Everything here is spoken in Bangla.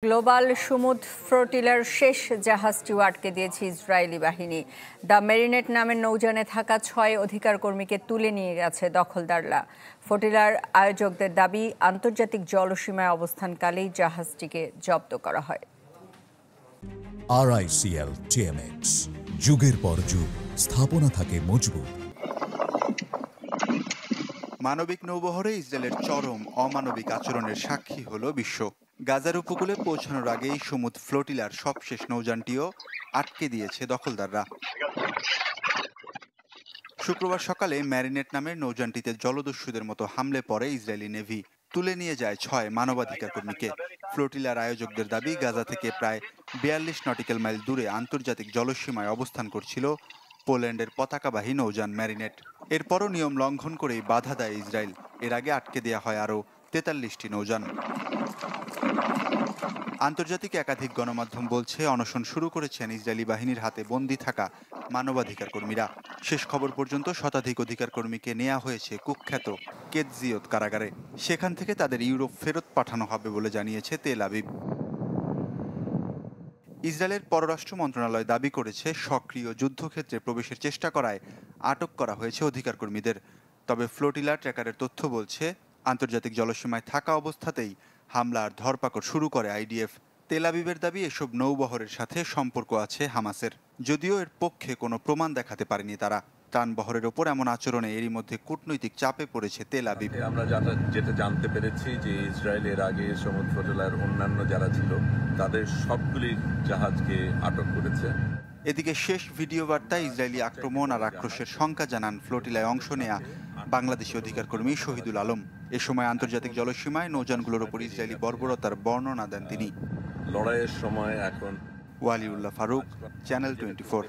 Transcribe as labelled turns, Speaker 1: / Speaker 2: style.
Speaker 1: গ্লোবাল সমুদ্র ফ্লোটিলার শেষ জাহাজটি আটকে দিয়েছে ইসরায়েলি বাহিনী। দ্য মেরিনেট নামের নৌযানে থাকা ৬ অধিকার কর্মীকে তুলে নিয়ে গেছে দখলদাররা। ফ্লোটিলার আয়োজকদের দাবি, আন্তর্জাতিক জলসীমায় অবস্থানকালেই জাহাজটিকে জব্দ করা হয়।
Speaker 2: RICL TMX, যুগের পর যুগ স্থাপনা থাকে মজবুত।
Speaker 3: মানবিক নৌবহরে ইসরায়েলের চরম অমানবিক আচরণের সাক্ষী হলো বিশ্ব। গাজার উপকূলে পৌঁছানোর আগেই সমুদ্র ফ্লোটিলার সবশেষ নৌযানটিও আটকে দিয়েছে দখলদাররা। শুক্রবার সকালে ম্যারিনেট নামের নৌযানটিতে জলদস্যুদের মতো হামলে পড়ে ইসরায়েলি নেভি। তুলে নিয়ে যায় ৬ মানবাধিকার কর্মীকে। ফ্লোটিলার আয়োজকদের দাবি, গাজা থেকে প্রায় ৪২ নটিক্যাল মাইল দূরে আন্তর্জাতিক জলসীমায় অবস্থান করছিল পোল্যান্ডের পতাকাবাহী নৌযান ম্যারিনেট। এরপরও নিয়ম লঙ্ঘন করেই বাধা দেয় ইসরায়েল। এর আগে আটকে দেওয়া হয় আরও ৪৩টি নৌযান। আন্তর্জাতিক একাধিক গণমাধ্যম বলছে, অনশন শুরু করেছেন ইসরায়েলি বাহিনীর হাতে বন্দী থাকা মানবাধিকার কর্মীরা। শেষ খবর পর্যন্ত শতাধিক অধিকার কর্মীকে নেওয়া হয়েছে কুখ্যাত কেতজিয়ত কারাগারে। সেখান থেকে তাদের ইউরোপ ফেরত পাঠানো হবে বলে জানিয়েছে তেল আবিব। ইসরায়েলের পররাষ্ট্র মন্ত্রণালয় দাবি করেছে, সক্রিয় যুদ্ধক্ষেত্রে প্রবেশের চেষ্টা করায় আটক করা হয়েছে অধিকার কর্মীদের। তবে ফ্লোটিলা ট্র্যাকারের তথ্য বলছে, আন্তর্জাতিক জলসীমায় থাকা অবস্থাতেই হামলা আর ধরপাকড় শুরু করে আইডিএফ। তেল আবিবের দাবি, এসব নৌবহরের সাথে সম্পর্ক আছে হামাসের, যদিও এর পক্ষে কোনো প্রমাণ দেখাতে পারেনি তারা। ত্রাণবহরের ওপর এমন আচরণে এরই মধ্যে কূটনৈতিক চাপে পড়েছে তেল আবিব।
Speaker 4: আমরা যেটা জানতে পেরেছি যে ইসরায়েলের আগে সমুদ্র ফ্লোটিলার অন্যান্য যারা ছিল তাদের সবগুলি জাহাজকে আটক করেছে।
Speaker 3: এদিকে শেষ ভিডিও বার্তায় ইসরায়েলি আক্রমণ আর আক্রোশের শঙ্কা জানান ফ্লোটিলায় অংশ নেয়া বাংলাদেশি অধিকার কর্মী শহীদুল আলম। এ সময় আন্তর্জাতিক জলসীমায় নৌযানগুলোর ওপর ইসরায়েলি বর্বরতার বর্ণনা দেন তিনি।
Speaker 4: লড়াইয়ের সময় এখন
Speaker 3: ওয়ালিউল্লাহ ফারুক, চ্যানেল 24।